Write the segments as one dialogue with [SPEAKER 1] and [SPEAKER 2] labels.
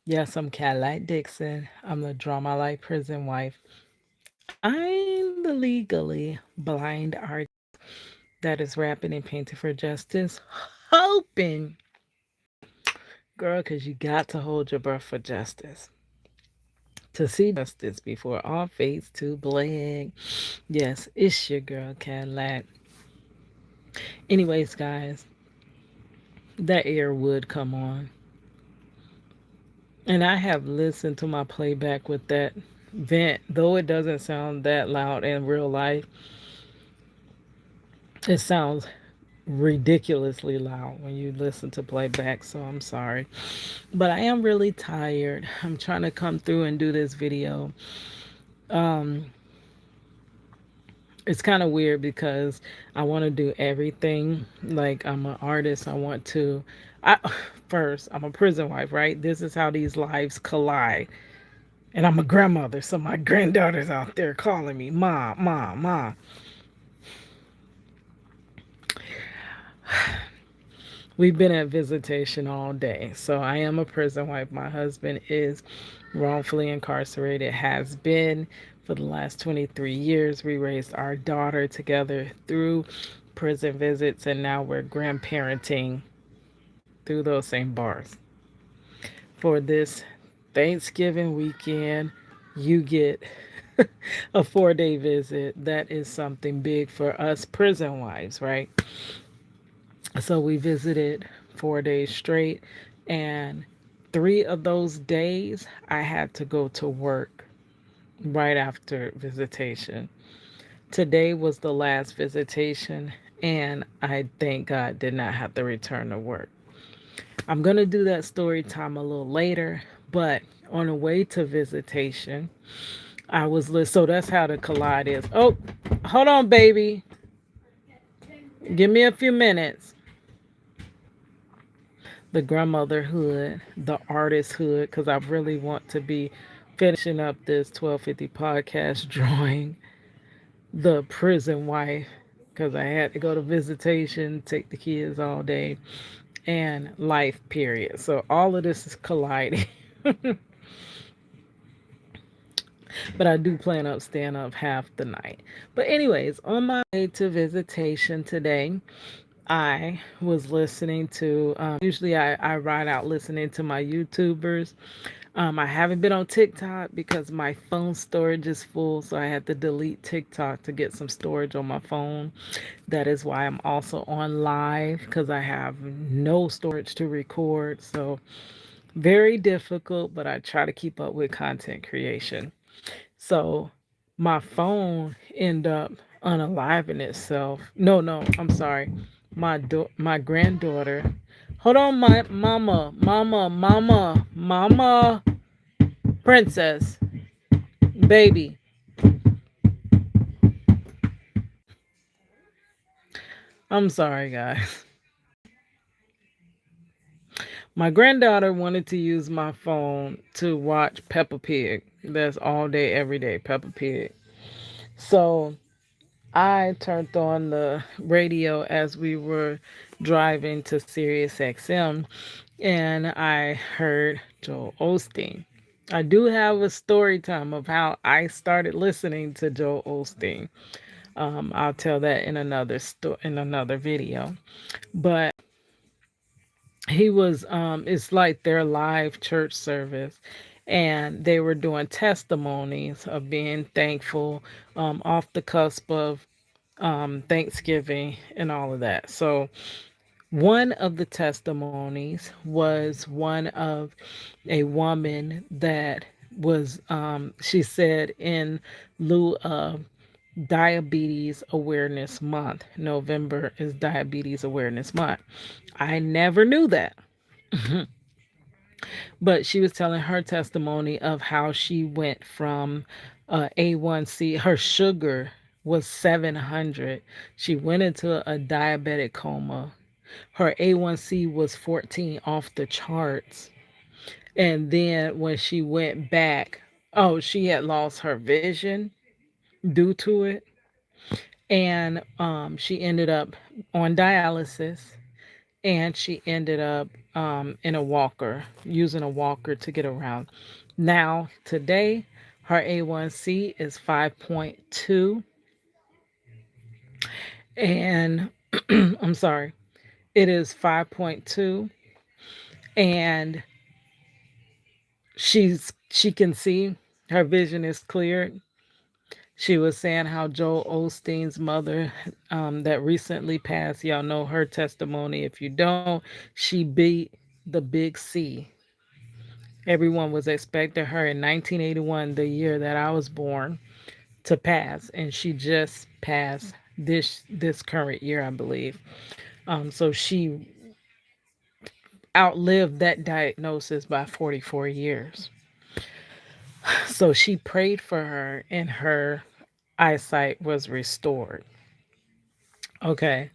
[SPEAKER 1] Yes, I'm Cadillac Dixon. I'm the Draw My Life prison wife. I'm the legally blind artist that is rapping and painting for justice, hoping, girl, because you got to hold your breath for justice. To see justice before all fades to black. Yes, it's your girl Cadillac. Anyways, guys, that air would come on. And I have listened to my playback with that vent, though it doesn't sound that loud in real life. It sounds ridiculously loud when you listen to playback, so I'm sorry. But I am really tired. I'm trying to come through and do this video. Um, it's kind of weird because I want to do everything. Like I'm an artist. I first I'm a prison wife, right? This is how these lives collide. And I'm a grandmother, so my granddaughter's out there calling me, Mom, Mom, Mom. We've been at visitation all day. So I am a prison wife. My husband is wrongfully incarcerated, has been for the last 23 years. We raised our daughter together through prison visits, and now we're grandparenting through those same bars. For this Thanksgiving weekend, you get a 4 day visit. That is something big for us prison wives, right? So we visited 4 days straight, and 3 of those days I had to go to work right after visitation. Today was the last visitation, and I thank God did not have to return to work. I'm going to do that story time a little later, but on the way to visitation, so that's how the collide is. Oh, hold on, baby. Give me a few minutes. The grandmotherhood, the artisthood, because I really want to be finishing up this 1250 podcast drawing the prison wife because I had to go to visitation, take the kids all day, and life, period. So all of this is colliding. But I do plan on staying up half the night. But, anyways, on my way to visitation today, I was listening to, usually I ride out listening to my YouTubers. I haven't been on TikTok because my phone storage is full, so I had to delete TikTok to get some storage on my phone. That is why I'm also on live because I have no storage to record. So, very difficult, but I try to keep up with content creation. So my phone end up unaliving itself. No, no, I'm sorry. My granddaughter. Hold on, my mama, princess, baby. I'm sorry, guys. My granddaughter wanted to use my phone to watch Peppa Pig. That's all day, every day, Peppa Pig. So I turned on the radio as we were driving to Sirius XM, and I heard Joel Osteen. I do have a story time of how I started listening to Joel Osteen. I'll tell that in another video. But he was it's like their live church service, and they were doing testimonies of being thankful, off the cusp of Thanksgiving and all of that. So, one of the testimonies was one of a woman that she said, in lieu of Diabetes Awareness Month, November is Diabetes Awareness Month. I never knew that. But she was telling her testimony of how she went from A1C, her sugar was 700. She went into a diabetic coma. Her A1C was 14, off the charts. And then when she went back, oh, she had lost her vision due to it. And she ended up on dialysis, and she ended up in a walker, using a walker to get around. Now, today, her A1C is 5.2, and I'm sorry, it is 5.2, and she can see, her vision is cleared. She was saying how Joel Osteen's mother, that recently passed, y'all know her testimony. If you don't, she beat the big C. Everyone was expecting her in 1981, the year that I was born, to pass, and she just passed this current year, I believe. So she outlived that diagnosis by 44 years. So she prayed for her, and her eyesight was restored. Okay,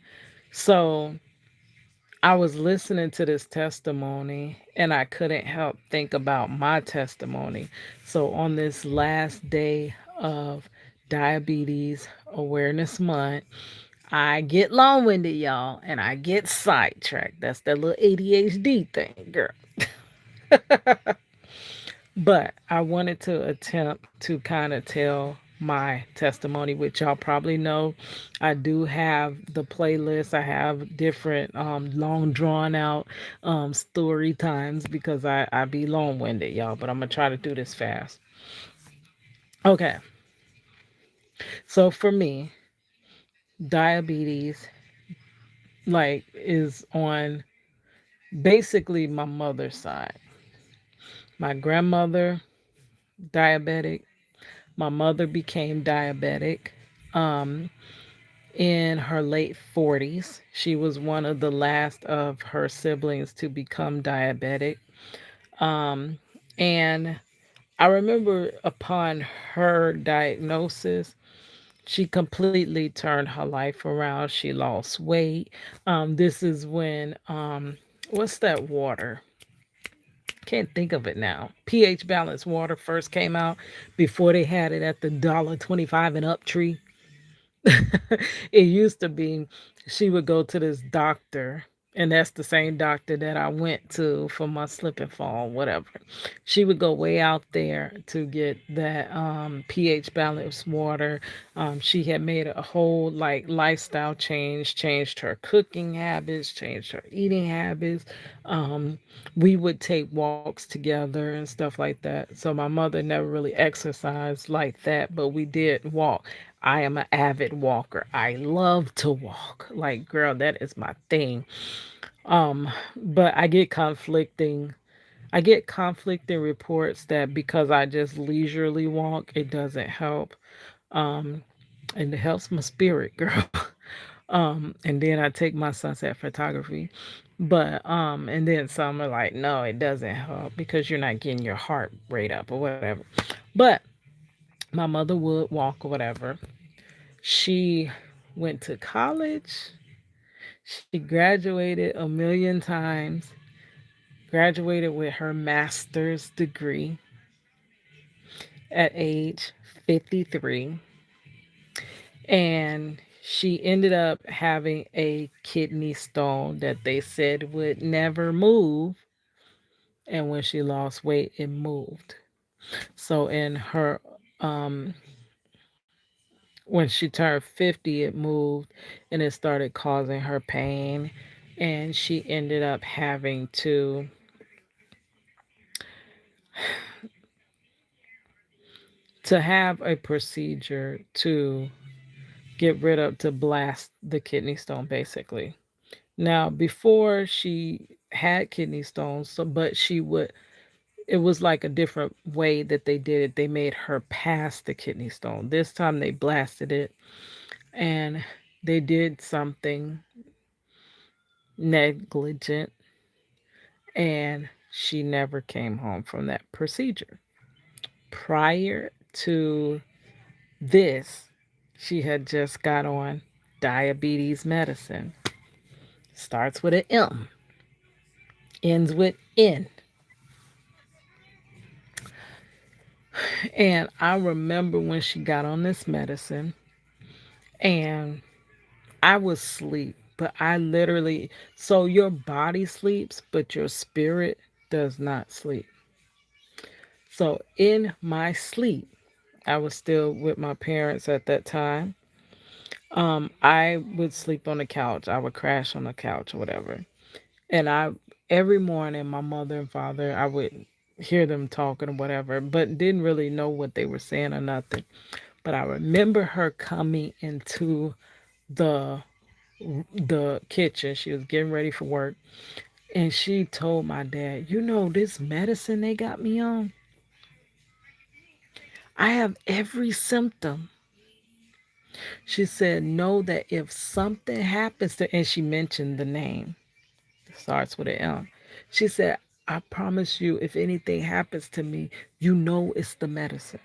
[SPEAKER 1] so I was listening to this testimony and I couldn't help think about my testimony. So, on this last day of Diabetes Awareness Month, I get long winded, y'all, and I get sidetracked. That's that little ADHD thing, girl. But I wanted to attempt to kind of tell my testimony, which y'all probably know. I do have the playlist. I have different long drawn out story times because I be long winded, y'all. But I'm gonna try to do this fast. Okay, so for me, diabetes like is on basically my mother's side. My grandmother diabetic. My mother became diabetic. Um, in her late 40s. She was one of the last of her siblings to become diabetic. Um, and I remember upon her diagnosis, she completely turned her life around. She lost weight. This is when, what's that water? Can't think of it now. pH balanced water first came out before they had it at the $1.25 and up tree. It used to be she would go to this doctor, and that's the same doctor that I went to for my slip and fall, whatever. She would go way out there to get that pH balanced water. She had made a whole like lifestyle change, changed her cooking habits, changed her eating habits. Um, we would take walks together and stuff like that. So my mother never really exercised like that, but we did walk. I am an avid walker. I love to walk. Like, girl, that is my thing. But I get conflicting reports that because I just leisurely walk, it doesn't help. Um, and it helps my spirit, girl. And then I take my sunset photography. But and then some are like, no, it doesn't help because you're not getting your heart rate up or whatever. But my mother would walk or whatever. She went to college. She graduated a million times, graduated with her master's degree at age 53. And she ended up having a kidney stone that they said would never move. And when she lost weight, it moved. So in her um when she turned 50, it moved and it started causing her pain. And she ended up having to have a procedure to get rid of, to blast the kidney stone basically. Now, before she had kidney stones, so but she would, it was like a different way that they did it. They made her pass the kidney stone. This time they blasted it, and they did something negligent, and she never came home from that procedure. Prior to this, she had just got on diabetes medicine. Starts with an M, ends with N. And I remember when she got on this medicine, and I was asleep. But I literally, so your body sleeps, but your spirit does not sleep. So in my sleep, I was still with my parents at that time. I would sleep on the couch. I would crash on the couch or whatever. And every morning, my mother and father, I would hear them talking or whatever, but didn't really know what they were saying or nothing. But I remember her coming into the the kitchen. She was getting ready for work, and she told my dad, "You know this medicine they got me on? I have every symptom." She said, "Know that if something happens to," and she mentioned the name, it starts with an M. She said, "I promise you, if anything happens to me, you know it's the medicine."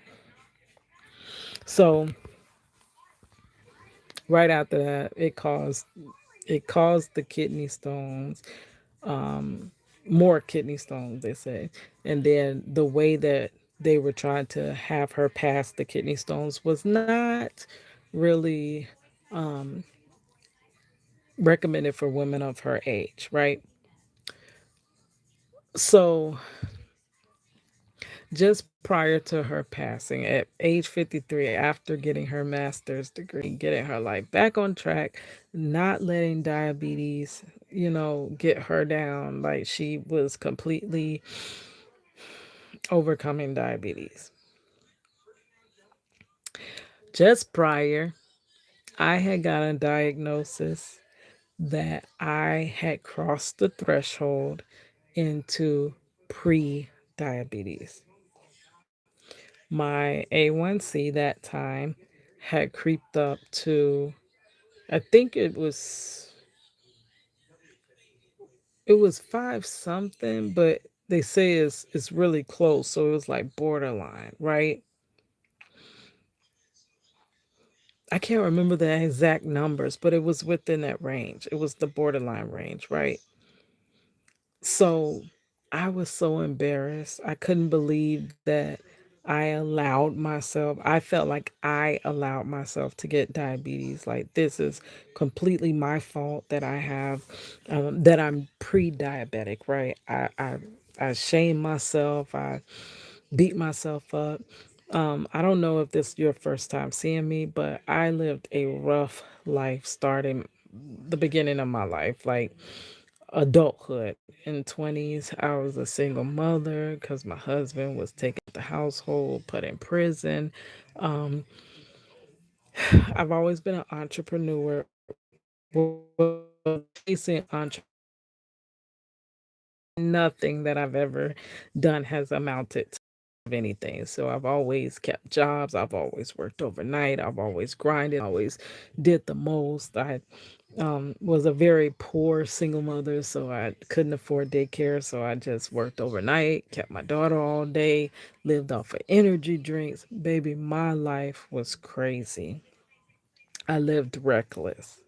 [SPEAKER 1] So right after that, it caused the kidney stones, more kidney stones, they say. And then the way that they were trying to have her pass the kidney stones was not really recommended for women of her age, right? So just prior to her passing at age 53, after getting her master's degree, getting her life back on track, not letting diabetes, get her down, like she was completely overcoming diabetes. Just prior, I had got a diagnosis that I had crossed the threshold into pre diabetes. My A1C that time had creeped up to, I think it was five something, but they say it's really close, so it was like borderline, right? I can't remember the exact numbers, but it was within that range. It was the borderline range, right? So I was so embarrassed. I couldn't believe that I felt like I allowed myself to get diabetes. Like, this is completely my fault that that I'm pre diabetic, right? I shame myself. I beat myself up. I don't know if this is your first time seeing me, but I lived a rough life starting the beginning of my life. Like, adulthood. In 20s, I was a single mother because my husband was taken out the household, put in prison. Um, I've always been an entrepreneur. Was chasing nothing that I've ever done has amounted to anything. So I've always kept jobs. I've always worked overnight. I've always grinded. Always did the most. I was a very poor single mother, so I couldn't afford daycare. So I just worked overnight, kept my daughter all day, lived off of energy drinks. Baby, my life was crazy. I lived reckless.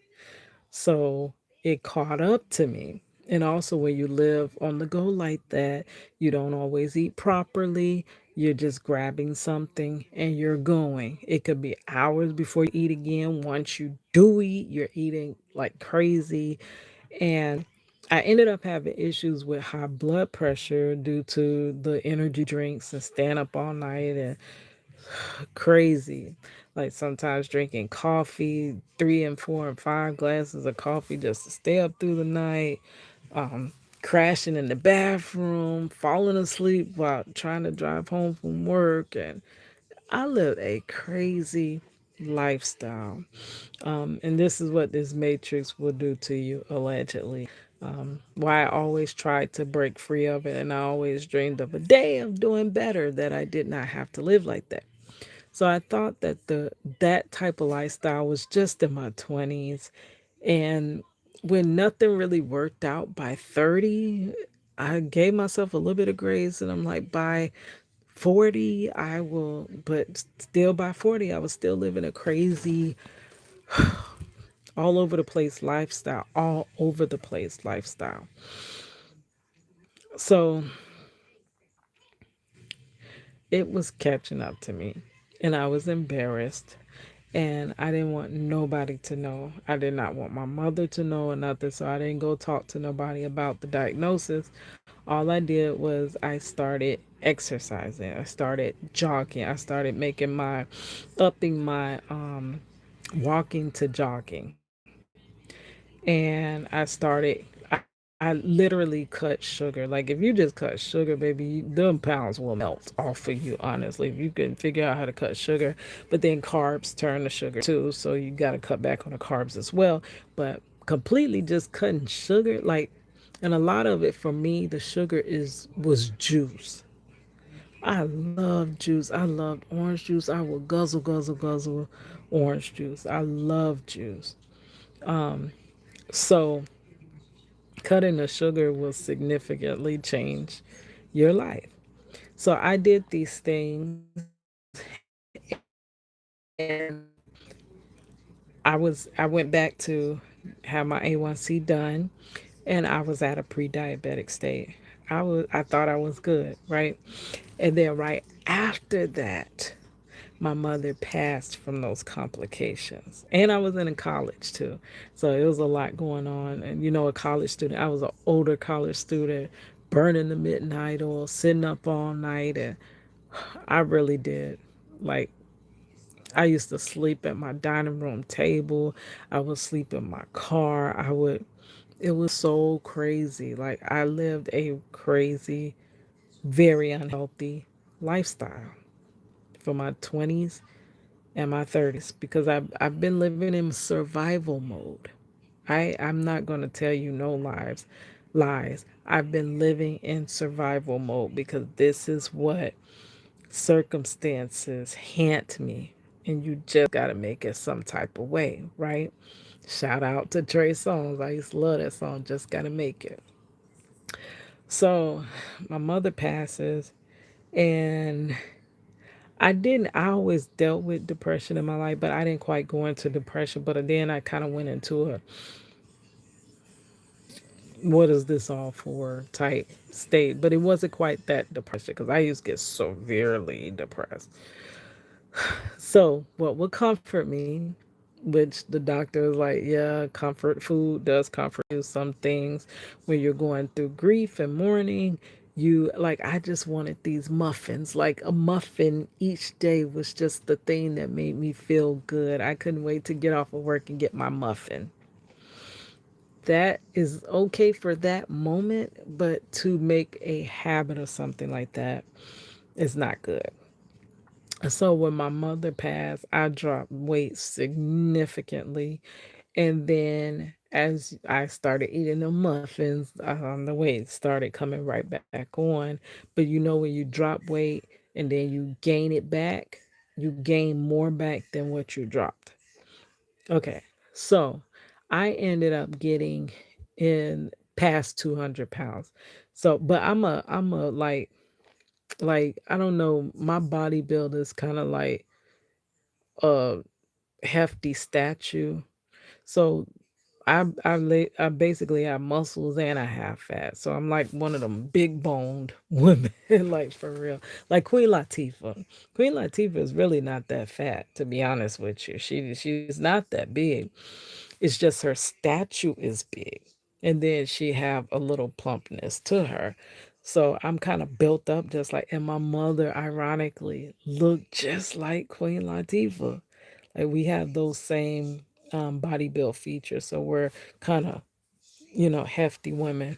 [SPEAKER 1] So it caught up to me. And also, when you live on the go like that, you don't always eat properly. You're just grabbing something and you're going. It could be hours before you eat again. Once you do eat, you're eating like crazy. And I ended up having issues with high blood pressure due to the energy drinks and staying up all night and crazy. Like, sometimes drinking coffee, 3 and 4 and 5 glasses of coffee just to stay up through the night, um, crashing in the bathroom, falling asleep while trying to drive home from work. And I lived a crazy lifestyle. And this is what this matrix will do to you, allegedly. Why I always tried to break free of it, and I always dreamed of a day of doing better, that I did not have to live like that. So I thought that that type of lifestyle was just in my 20s. And when nothing really worked out by 30, I gave myself a little bit of grace, and I'm like, by 40 I will, but still by 40 I was still living a crazy, all over the place lifestyle, all over the place lifestyle. So it was catching up to me, and I was embarrassed. And I didn't want nobody to know. I did not want my mother to know or nothing, so I didn't go talk to nobody about the diagnosis. All I did was I started exercising. I started jogging. I started making my upping my walking to jogging. And I started I literally cut sugar. Like if you just cut sugar, baby, them pounds will melt off of you, honestly. If you can figure out how to cut sugar, but then carbs turn to sugar too, so you got to cut back on the carbs as well. But completely just cutting sugar, like, and a lot of it for me, the sugar is was juice. I love juice. I loved orange juice. I would guzzle, guzzle, guzzle orange juice. I love juice. So cutting the sugar will significantly change your life. So I did these things, and I went back to have my A1C done, and I was at a pre-diabetic state. I thought I was good, right? And then right after that, my mother passed from those complications. And I was in a college too. So it was a lot going on. And you know, a college student, I was an older college student, burning the midnight oil, sitting up all night. And I really did. Like, I used to sleep at my dining room table. I would sleep in my car. It was so crazy. Like, I lived a crazy, very unhealthy lifestyle for my 20s and my 30s because I've been living in survival mode. I'm not going to tell you no lies. I've been living in survival mode because this is what circumstances hand me, and you just got to make it some type of way, right? Shout out to Trey Songz. I used to love that song, Just Gotta Make It. So my mother passes, and I always dealt with depression in my life, but I didn't quite go into depression. But then I kind of went into a what is this all for type state. But it wasn't quite that depression because I used to get severely depressed. So, what would comfort me, which the doctor was like, yeah, comfort food does comfort you. Some things when you're going through grief and mourning, you like, I just wanted these muffins. Like a muffin each day was just the thing that made me feel good. I couldn't wait to get off of work and get my muffin. That is okay for that moment, but to make a habit of something like that is not good. So when my mother passed, I dropped weight significantly. And then as I started eating the muffins, the weight started coming right back on. But you know, when you drop weight and then you gain it back, you gain more back than what you dropped. Okay. So I ended up getting in past 200 pounds. So, but I'm a like, I don't know, my bodybuilder is kind of like a hefty statue. So I basically have muscles and I have fat. So I'm like one of them big boned women, like for real. Like Queen Latifah. Queen Latifah is really not that fat, to be honest with you. She's not that big. It's just her statue is big. And then she have a little plumpness to her. So I'm kind of built up just like, and my mother ironically looked just like Queen Latifah. Like we have those same body build features. So we're kind of, hefty women.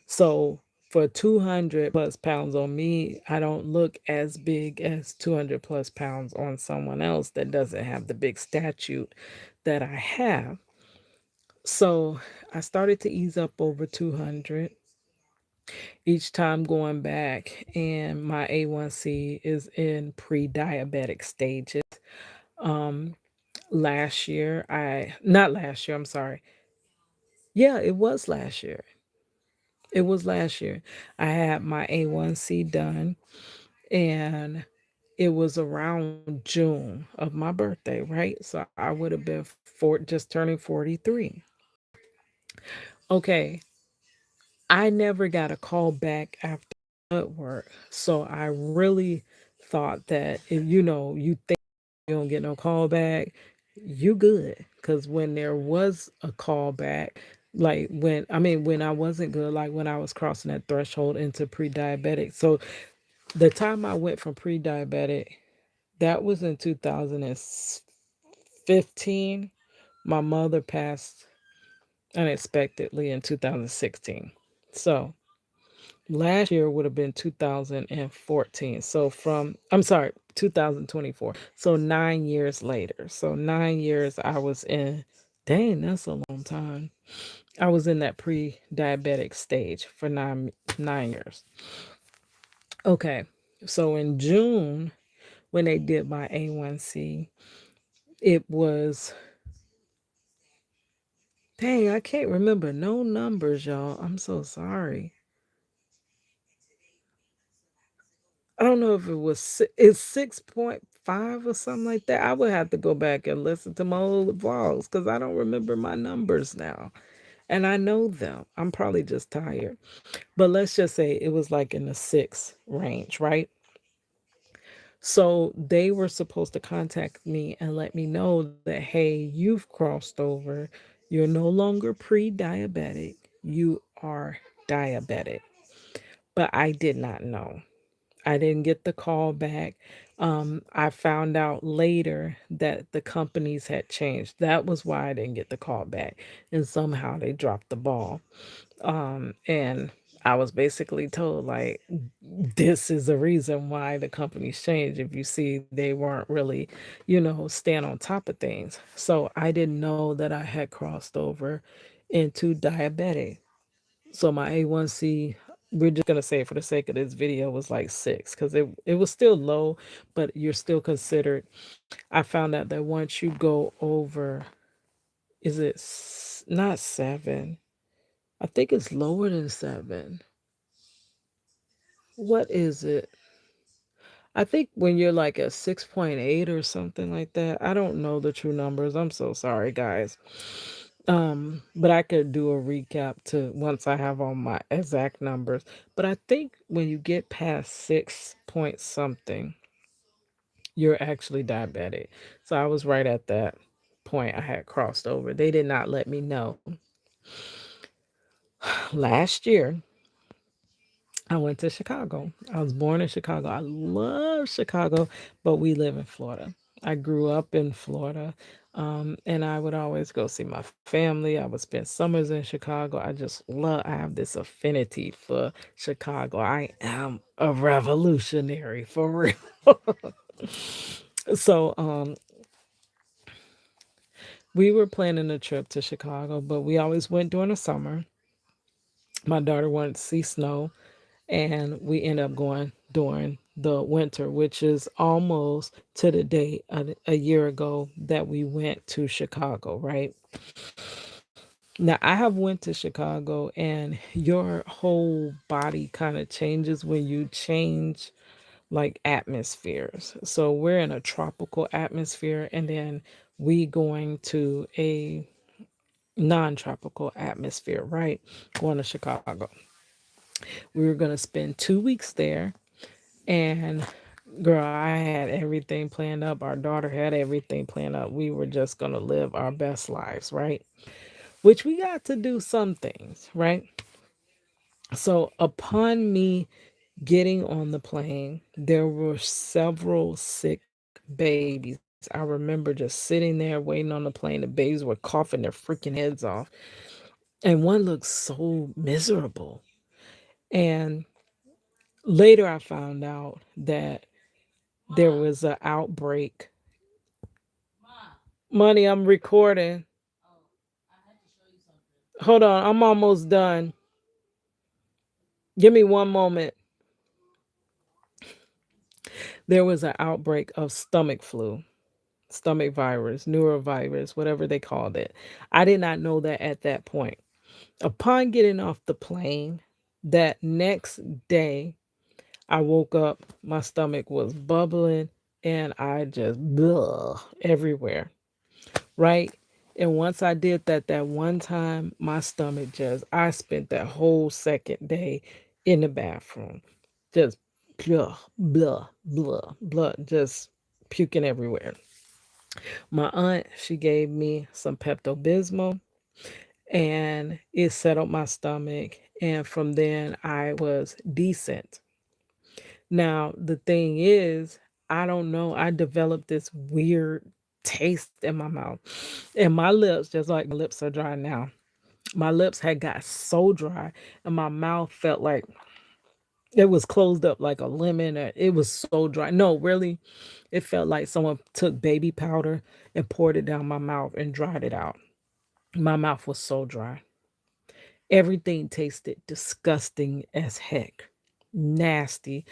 [SPEAKER 1] So for 200 plus pounds on me, I don't look as big as 200 plus pounds on someone else that doesn't have the big statute that I have. So I started to ease up over 200 each time going back, and my A1C is in pre diabetic stages. Um, last year, not last year, I'm sorry. Yeah, it was last year. It was last year. I had my A1C done, and it was around June of my birthday, right? So I would have been just turning 43. Okay, I never got a call back after blood work. So I really thought that if you think you don't get no call back, you good. Because when there was a call back, like when I wasn't good, like when I was crossing that threshold into pre-diabetic. So the time I went from pre-diabetic, that was in 2015. My mother passed unexpectedly in 2016. So last year would have been 2014. So I'm sorry, 2024. So 9 years later. So 9 years I was in, dang, that's a long time. I was in that pre diabetic stage for 9 years. Okay. So in June, when they did my A1C, it was, dang, I can't remember no numbers, y'all. I'm so sorry. I don't know if it was it's 6.5 or something like that. I would have to go back and listen to my old vlogs because I don't remember my numbers now. And I know them. I'm probably just tired. But let's just say it was like in the six range, right? So they were supposed to contact me and let me know that, hey, you've crossed over. You're no longer pre diabetic. You are diabetic. But I did not know. I didn't get the call back. I found out later that the companies had changed. That was why I didn't get the call back. And somehow they dropped the ball. And I was basically told, like, this is the reason why the companies changed. If you see, they weren't really, staying on top of things. So I didn't know that I had crossed over into diabetic. So my A1C, we're just gonna say for the sake of this video, was like six because it was still low, but you're still considered. I found out that once you go over, is it not seven? I think it's lower than seven. What is it? I think when you're like a 6.8 or something like that. I don't know the true numbers. I'm so sorry, guys. But I could do a recap to once I have all my exact numbers. But I think when you get past 6 point something, you're actually diabetic. So I was right at that point. I had crossed over. They did not let me know. Last year, I went to Chicago. I was born in Chicago. I love Chicago, but we live in Florida. I grew up in Florida, and I would always go see my family. I would spend summers in Chicago. I have this affinity for Chicago. I am a revolutionary for real. So, we were planning a trip to Chicago, but we always went during the summer. My daughter wanted to see snow, and we end up going during the winter, which is almost to the date a year ago that we went to Chicago, right? Now I have went to Chicago, and your whole body kind of changes when you change like atmospheres. So we're in a tropical atmosphere, and then we going to a non-tropical atmosphere, right? Going to Chicago. We were going to spend 2 weeks there. And girl, I had everything planned up. Our daughter had everything planned up. We were just going to live our best lives, right? Which we got to do some things, right? So upon me getting on the plane, there were several sick babies. I remember just sitting there waiting on the plane. The babies were coughing their freaking heads off. And one looked so miserable. And later I found out that there was an outbreak. Money, I'm recording. Hold on, I'm almost done. Give me one moment. There was an outbreak of stomach flu, stomach virus, neurovirus, whatever they called it. I did not know that at that point. Upon getting off the plane, that next day, I woke up, my stomach was bubbling, and I just, blah, everywhere. Right? And once I did that one time, my stomach just, I spent that whole second day in the bathroom, just blah, blah, blah, blah, just puking everywhere. My aunt, she gave me some Pepto Bismol and it settled my stomach. And from then, I was decent. Now, the thing is, I don't know, I developed this weird taste in my mouth. And my lips, just like my lips are dry now, my lips had got so dry and my mouth felt like it was closed up like a lemon. It was so dry. No, really, it felt like someone took baby powder and poured it down my mouth and dried it out. My mouth was so dry. Everything tasted disgusting as heck. Nasty.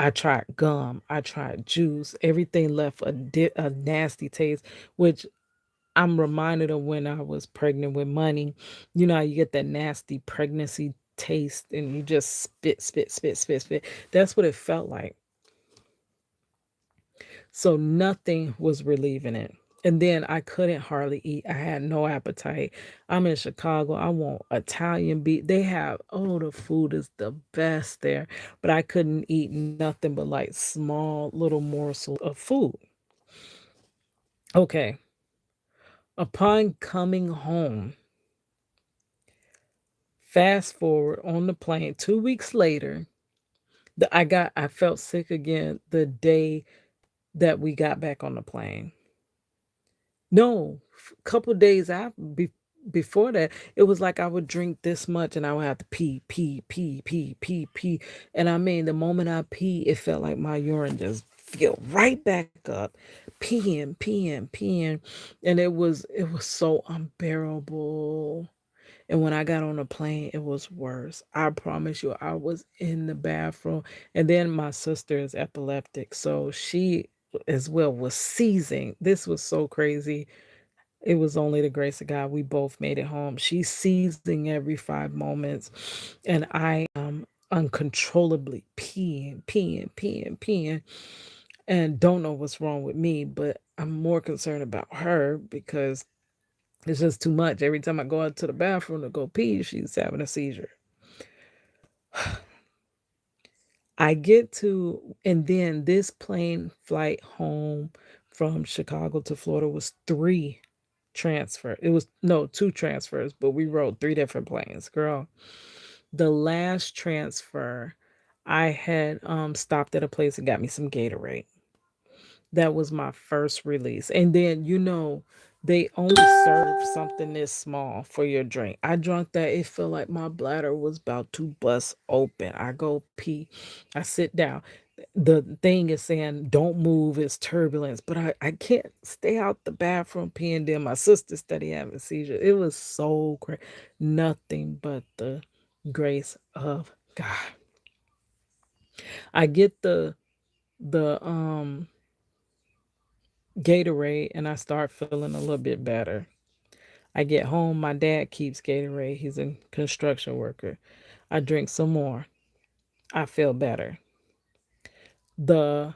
[SPEAKER 1] I tried gum, I tried juice. Everything left a nasty taste, which I'm reminded of when I was pregnant with Money. You know how you get that nasty pregnancy taste and you just spit, spit, spit, spit, spit. That's what it felt like. So nothing was relieving it. And then I couldn't hardly eat. I had no appetite. I'm in Chicago. I want Italian beef. They have, oh, the food is the best there. But I couldn't eat nothing but like small little morsels of food. Okay. Upon coming home, fast forward on the plane, 2 weeks later, I felt sick again the day that we got back on the plane. No, couple days before that, it was like I would drink this much and I would have to pee, pee, pee, pee, pee, pee. And I mean, the moment I pee, it felt like my urine just filled right back up, peeing, peeing, peeing, and it was so unbearable. And when I got on the plane, it was worse. I promise you, I was in the bathroom. And then my sister is epileptic. So she as well was seizing. This was so crazy. It was only the grace of God. We both made it home. She's seizing every 5 moments. And I am uncontrollably peeing, peeing, peeing, peeing. And don't know what's wrong with me, but I'm more concerned about her because it's just too much. Every time I go out to the bathroom to go pee, she's having a seizure. I get to, and then this plane flight home from Chicago to Florida was three transfer. It was no two transfers, but we rode three different planes, girl. The last transfer, I had stopped at a place and got me some Gatorade. That was my first release. And then, they only serve something this small for your drink. I drank that. It felt like my bladder was about to bust open. I go pee. I sit down. The thing is saying, don't move. It's turbulence. But I can't stay out the bathroom peeing. Then my sister study having a seizure. It was so crazy. Nothing but the grace of God. I get the Gatorade and I start feeling a little bit better. I get home, my dad keeps Gatorade. He's a construction worker. I drink some more. I feel better. The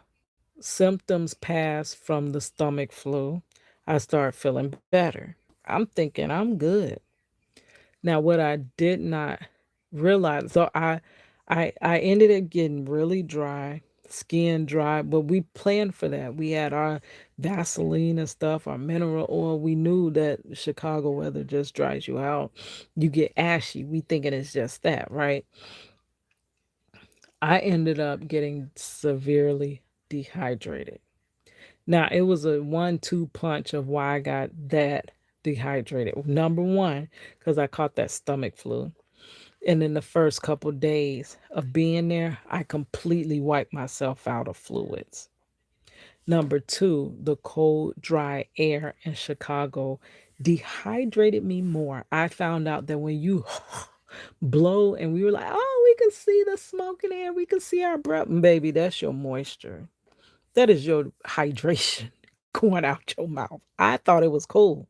[SPEAKER 1] symptoms pass from the stomach flu. I start feeling better. I'm thinking I'm good. Now, what I did not realize, so I ended up getting really dry, skin dry, but we planned for that. We had our Vaseline and stuff, our mineral oil. We knew that Chicago weather just dries you out. You get ashy. We thinking it's just that, right? I ended up getting severely dehydrated. Now, it was a 1-2 punch of why I got that dehydrated. Number one, because I caught that stomach flu. And in the first couple days of being there, I completely wiped myself out of fluids. Number two, the cold, dry air in Chicago dehydrated me more. I found out that when you blow and we were like, oh, we can see the smoke in air, we can see our breath. Baby, that's your moisture. That is your hydration going out your mouth. I thought it was cool.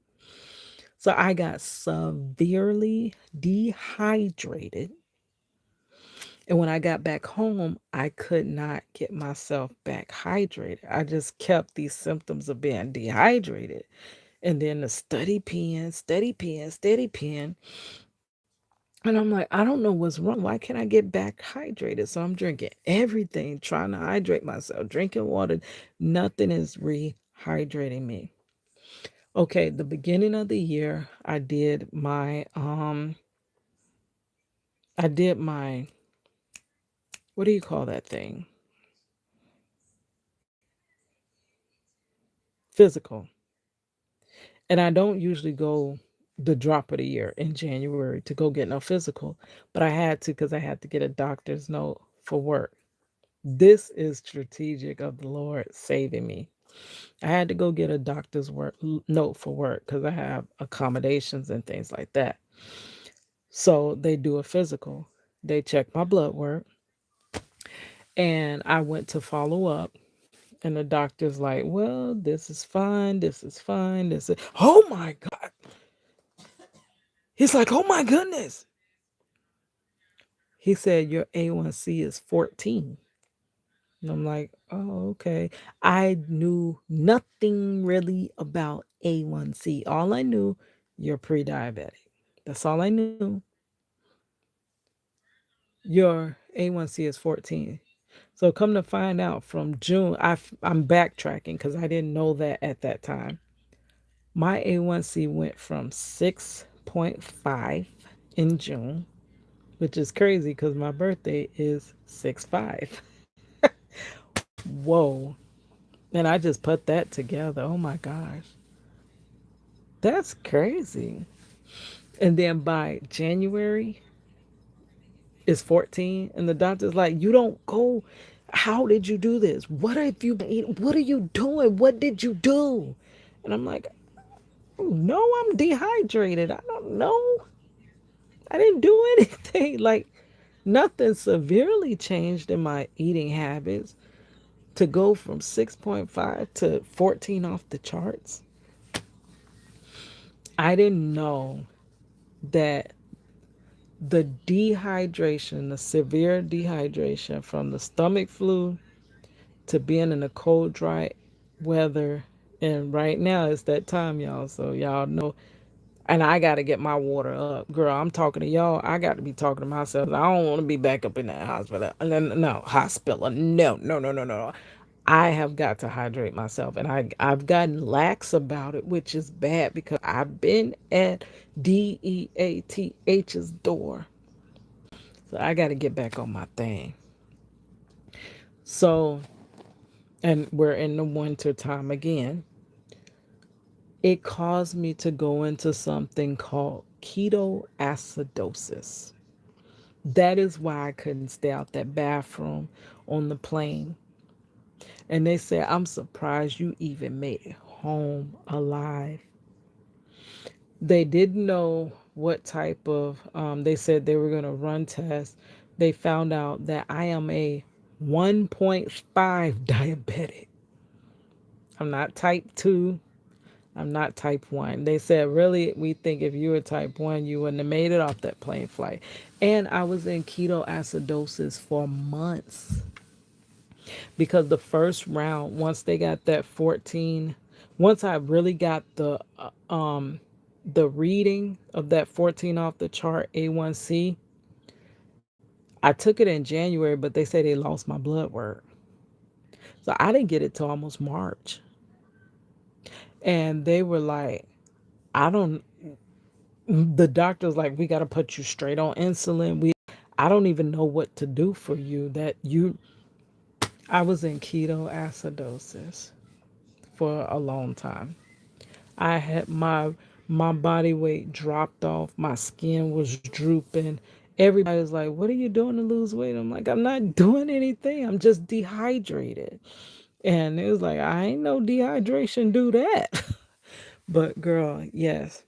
[SPEAKER 1] So I got severely dehydrated. And when I got back home, I could not get myself back hydrated. I just kept these symptoms of being dehydrated. And then the steady peeing, steady peeing, steady peeing. And I'm like, I don't know what's wrong. Why can't I get back hydrated? So I'm drinking everything, trying to hydrate myself, drinking water. Nothing is rehydrating me. Okay, the beginning of the year, I did my what do you call that thing? Physical. And I don't usually go the drop of the year in January to go get no physical, but I had to because I had to get a doctor's note for work. This is strategic of the Lord saving me. I had to go get a note for work because I have accommodations and things like that. So they do a physical. They check my blood work, and I went to follow up. And the doctor's like, "Well, this is fine. This is fine. This is." Oh my God! He's like, "Oh my goodness!" He said, "Your A1C is 14." And I'm like, "Oh, okay." I knew nothing really about A1C. All I knew, you're pre-diabetic. That's all I knew. Your A1C is 14. So come to find out from June, I'm backtracking because I didn't know that at that time. My A1C went from 6.5 in June, which is crazy because my birthday is 6/5. Whoa. And I just put that together. Oh my gosh. That's crazy. And then by January, it's 14. And the doctor's like, "You don't go. How did you do this? What have you been eating? What are you doing? What did you do?" And I'm like, "Oh, no, I'm dehydrated. I don't know. I didn't do anything." Like, nothing severely changed in my eating habits to go from 6.5 to 14 off the charts. I didn't know that the severe dehydration from the stomach flu to being in the cold, dry weather. And right now it's that time, y'all. So y'all know. And I got to get my water up. Girl, I'm talking to y'all. I got to be talking to myself. I don't want to be back up in that hospital. No, hospital. No, no, no, no, no. I have got to hydrate myself. And I've gotten lax about it, which is bad because I've been at DEATH's door. So I got to get back on my thing. So, and we're in the winter time again. It caused me to go into something called ketoacidosis. That is why I couldn't stay out that bathroom on the plane. And they said, "I'm surprised you even made it home alive." They didn't know what type of, they said they were going to run tests. They found out that I am a 1.5 diabetic. I'm not type 2. I'm not type 1. They said, "Really, we think if you were type 1, you wouldn't have made it off that plane flight." And I was in ketoacidosis for months because the first round, once they got that 14, once I really got the reading of that 14 off the chart A1C, I took it in January, but they say they lost my blood work. So I didn't get it till almost March. And they were like, I don't, the doctor's like, "We got to put you straight on insulin. I don't even know what to do for you." I was in ketoacidosis for a long time. I had my body weight dropped off. My skin was drooping. Everybody was like, "What are you doing to lose weight?" I'm like, "I'm not doing anything. I'm just dehydrated." And it was like, "I ain't no dehydration do that." But girl, yes.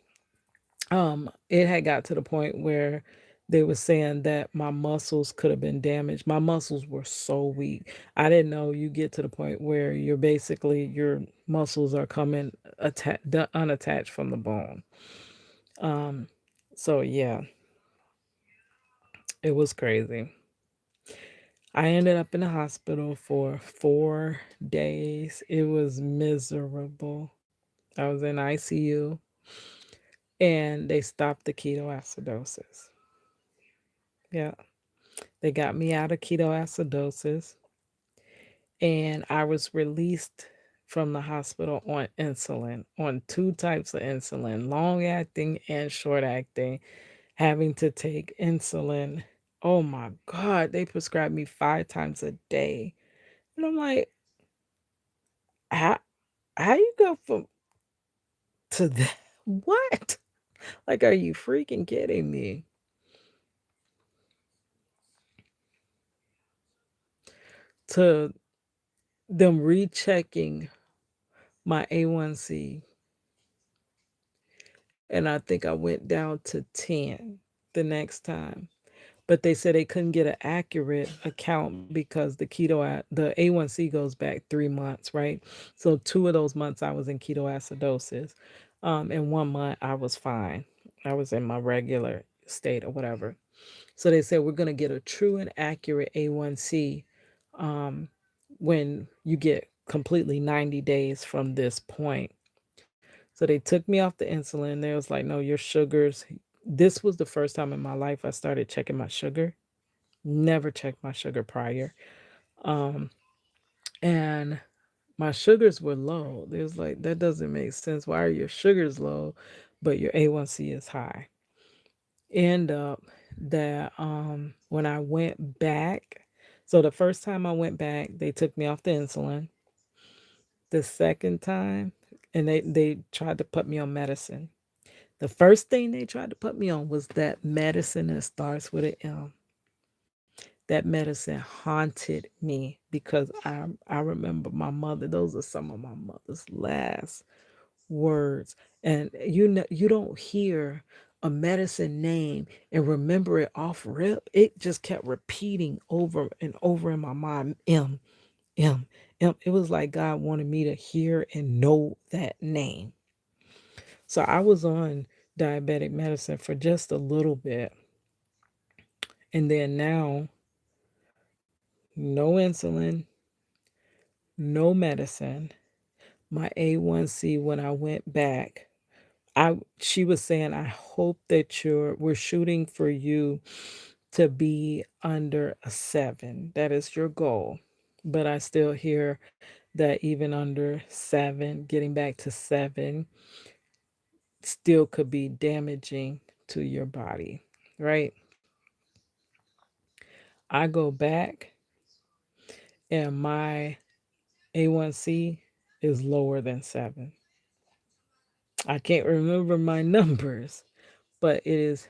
[SPEAKER 1] It had got to the point where they were saying that my muscles could have been damaged. My muscles were so weak. I didn't know you get to the point where you're basically your muscles are coming unattached from the bone. Um, so yeah, it was crazy. I ended up in the hospital for 4 days. It was miserable. I was in ICU and they stopped the ketoacidosis. Yeah. They got me out of ketoacidosis and I was released from the hospital on insulin, on two types of insulin, long acting and short acting, having to take insulin. Oh my God, they prescribed me 5 times a day. And I'm like, how, how you go from to that? What? Like, are you freaking kidding me? To them rechecking my A1C, and I think I went down to 10 the next time. But they said they couldn't get an accurate account because the A1C goes back 3 months, right? So 2 of those months I was in ketoacidosis, and 1 month I was fine. I was in my regular state or whatever. So they said we're going to get a true and accurate A1C um, when you get completely 90 days from this point. So they took me off the insulin. They was like, no, your sugars. This was the first time in my life I started checking my sugar. Never checked my sugar prior. Um, and my sugars were low. They was like, that doesn't make sense. Why are your sugars low, but your A1C is high? End up that when I went back, so the first time I went back, they took me off the insulin. The second time, and they tried to put me on medicine. The first thing they tried to put me on was that medicine that starts with an M. That medicine haunted me because I remember my mother. Those are some of my mother's last words. And you don't hear a medicine name and remember it off rip. It just kept repeating over and over in my mind. M, M. It was like God wanted me to hear and know that name. So I was on diabetic medicine for just a little bit. And then now, no insulin, no medicine. My A1C when I went back, I she was saying, I hope that we're shooting for you to be under a 7. That is your goal. But I still hear that even under 7, getting back to 7 still could be damaging to your body, right? I go back and my A1C is lower than 7. I can't remember my numbers, but it is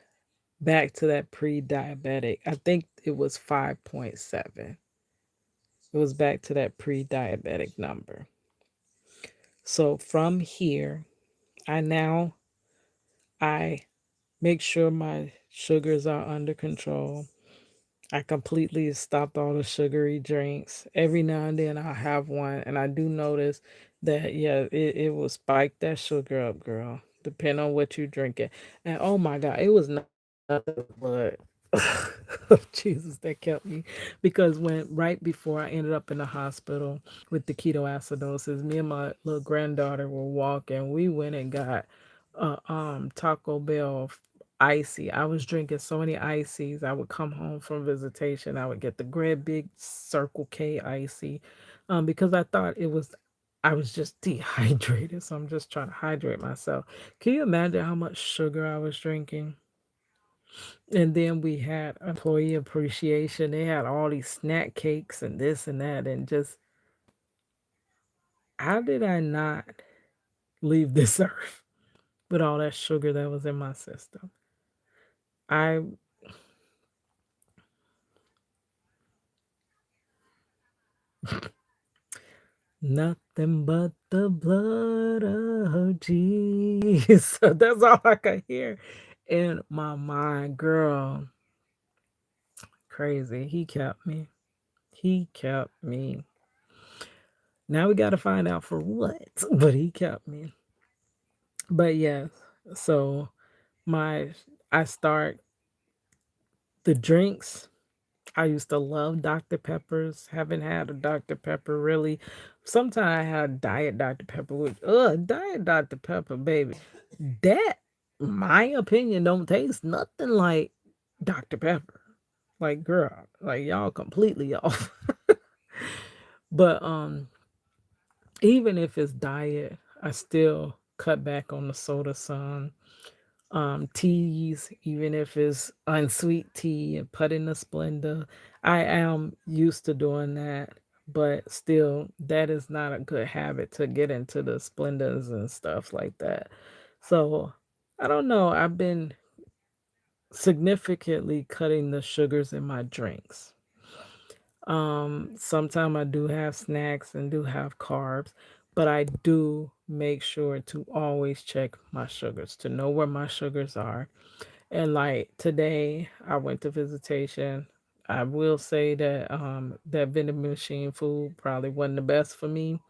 [SPEAKER 1] back to that pre-diabetic. I think it was 5.7. It was back to that pre-diabetic number. So from here, I now I make sure my sugars are under control. I completely stopped all the sugary drinks. Every now and then I'll have one, and I do notice that yeah, it will spike that sugar up, girl. Depending on what you drinking. And oh my God, it was nothing but the blood of Jesus that kept me. Because when right before I ended up in the hospital with the ketoacidosis, me and my little granddaughter were walking. We went and got Taco Bell icy. I was drinking so many ices. I would come home from visitation. I would get the great big Circle K icy, because I was just dehydrated. So I'm just trying to hydrate myself. Can you imagine how much sugar I was drinking? And then we had employee appreciation. They had all these snack cakes and this and that. And just, how did I not leave this earth with all that sugar that was in my system? I Nothing but the blood of Jesus. So that's all I could hear in my mind. Girl, crazy. He kept me. He kept me. Now we got to find out for what, but he kept me. But yes, so my I start the drinks. I used to love Dr. Peppers. Haven't had a Dr. Pepper really. Sometimes I had Diet Dr. Pepper, which Diet Dr. Pepper, baby. That, my opinion, don't taste nothing like Dr. Pepper. Like, girl, like y'all completely off. But Even if it's diet, I still cut back on the soda some. Teas, even if it's unsweet tea and put in a Splenda. I am used to doing that, but still, that is not a good habit to get into the Splendas and stuff like that. So I don't know. I've been significantly cutting the sugars in my drinks. Sometimes I do have snacks and do have carbs, but I do make sure to always check my sugars to know where my sugars are. And like today, I went to visitation. I will say that that vending machine food probably wasn't the best for me.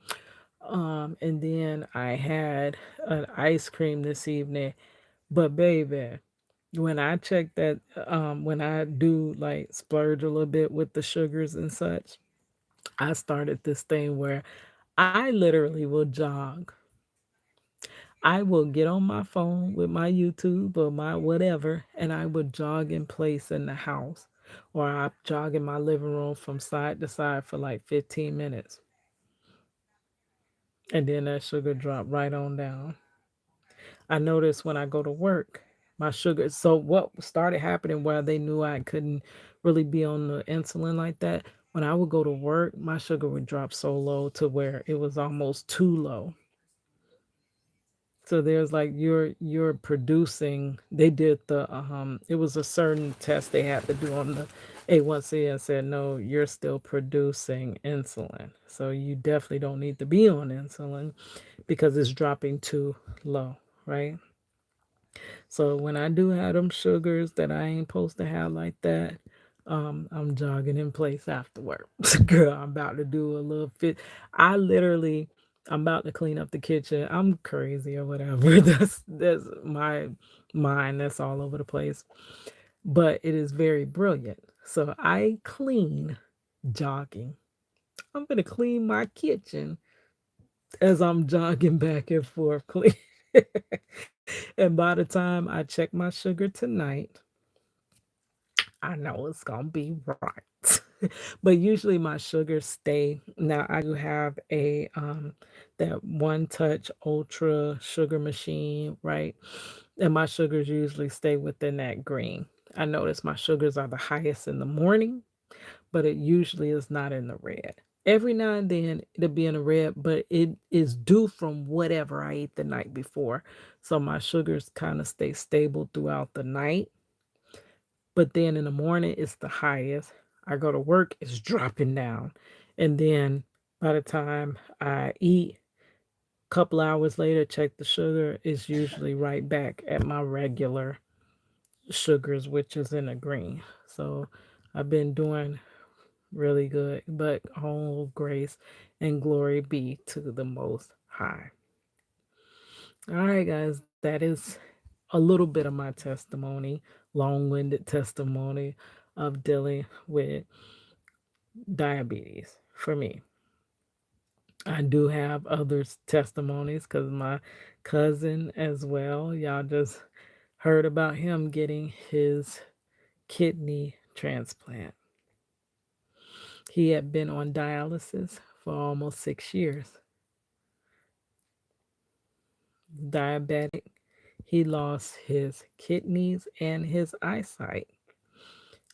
[SPEAKER 1] And then I had an ice cream this evening. But baby, when I check that, when I do like splurge a little bit with the sugars and such, I started this thing where I literally will jog. I will get on my phone with my YouTube or my whatever, and I would jog in place in the house, or I jog in my living room from side to side for like 15 minutes, and then that sugar drop right on down. I notice when I go to work, my sugar. So what started happening where they knew I couldn't really be on the insulin like that. When I would go to work, my sugar would drop so low to where it was almost too low. So there's like you're producing. They did the it was a certain test they had to do on the A1C and said no, you're still producing insulin. So you definitely don't need to be on insulin because it's dropping too low, right? So when I do have them sugars that I ain't supposed to have like that, I'm jogging in place after work. Girl, I'm about to do a little fit. I literally, I'm about to clean up the kitchen. I'm crazy or whatever. That's my mind. That's all over the place. But it is very brilliant. So I clean jogging. I'm gonna clean my kitchen as I'm jogging back and forth clean. And by the time I check my sugar tonight, I know it's gonna be right. But usually my sugars stay. Now I do have a that one touch ultra sugar machine, right? And my sugars usually stay within that green. I notice my sugars are the highest in the morning, but it usually is not in the red. Every now and then it'll be in the red, but it is due from whatever I ate the night before. So my sugars kind of stay stable throughout the night, but then in the morning it's the highest. I go to work, it's dropping down. And then by the time I eat, a couple hours later, check the sugar, it's usually right back at my regular sugars, which is in the green. So I've been doing really good, but all grace and glory be to the Most High. All right, guys, that is a little bit of my testimony, long winded testimony of dealing with diabetes for me. I do have others testimonies because my cousin as well, y'all just heard about him getting his kidney transplant. He had been on dialysis for almost 6 years. Diabetic. He lost his kidneys and his eyesight.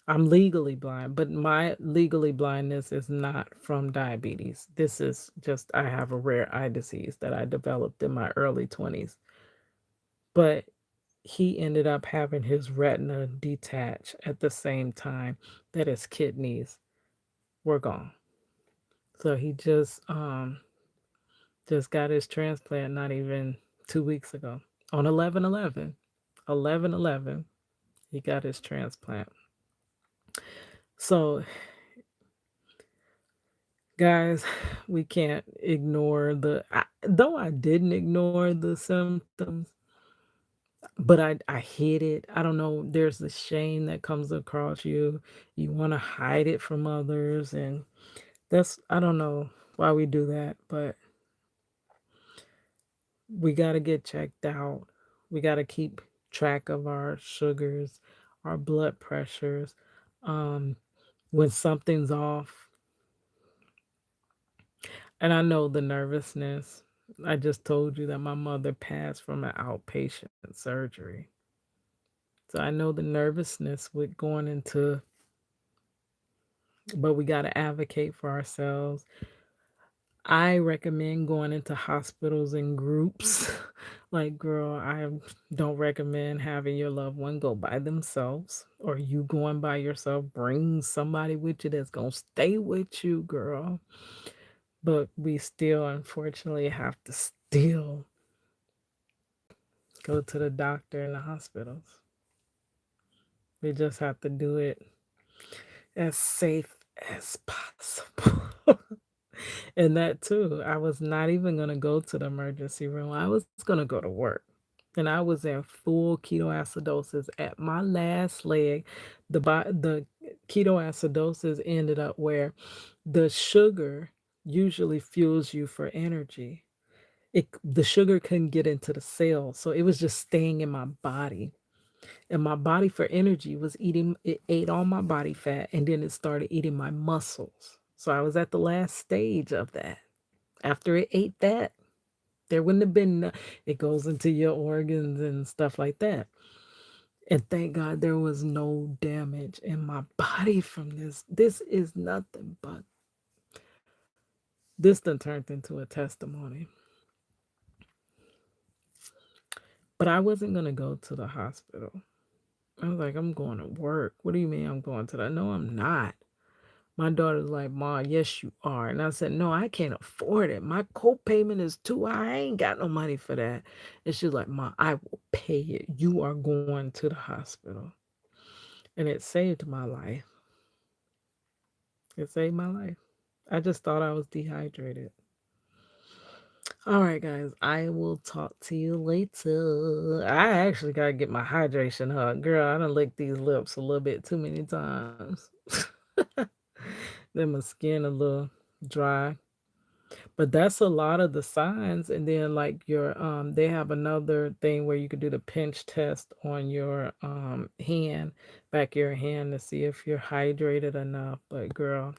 [SPEAKER 1] I'm legally blind, but my legally blindness is not from diabetes. This is just I have a rare eye disease that I developed in my early 20s. But he ended up having his retina detach at the same time that his kidneys were gone. So he just got his transplant not even 2 weeks ago. On 11/11, 11/11, he got his transplant. So, guys, we can't ignore though I didn't ignore the symptoms, but I hid it. I don't know. There's the shame that comes across you. You want to hide it from others, and I don't know why we do that, but we got to get checked out. We got to keep track of our sugars, our blood pressures. Um, when something's off, And I know the nervousness. I just told you that my mother passed from an outpatient surgery. So I know the nervousness with going into, but we got to advocate for ourselves. I recommend going into hospitals in groups. Like, girl, I don't recommend having your loved one go by themselves or you going by yourself. Bring somebody with you that's going to stay with you, girl. But we still, unfortunately, have to still go to the doctor in the hospitals. We just have to do it as safe as possible. And that too, I was not even going to go to the emergency room. I was going to go to work. And I was in full ketoacidosis at my last leg. The ketoacidosis ended up where the sugar usually fuels you for energy. The sugar couldn't get into the cell, so it was just staying in my body. And my body for energy was eating, it ate all my body fat and then it started eating my muscles. So I was at the last stage of that. After it ate that, there wouldn't have been, it goes into your organs and stuff like that. And thank God there was no damage in my body from this. This is nothing but, this done turned into a testimony. But I wasn't going to go to the hospital. I was like, I'm going to work. What do you mean I'm going to that? No, I'm not. My daughter's like, Ma, yes, you are. And I said, no, I can't afford it. My co-payment is too high. I ain't got no money for that. And she's like, Ma, I will pay it. You are going to the hospital. And it saved my life. It saved my life. I just thought I was dehydrated. All right, guys, I will talk to you later. I actually got to get my hydration hug. Girl, I done licked these lips a little bit too many times. Then my skin a little dry. But that's a lot of the signs. And then like your they have another thing where you could do the pinch test on your hand, back of your hand to see if you're hydrated enough. But girl,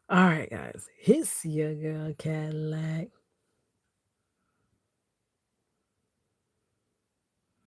[SPEAKER 1] all right guys, it's your girl Cadillac.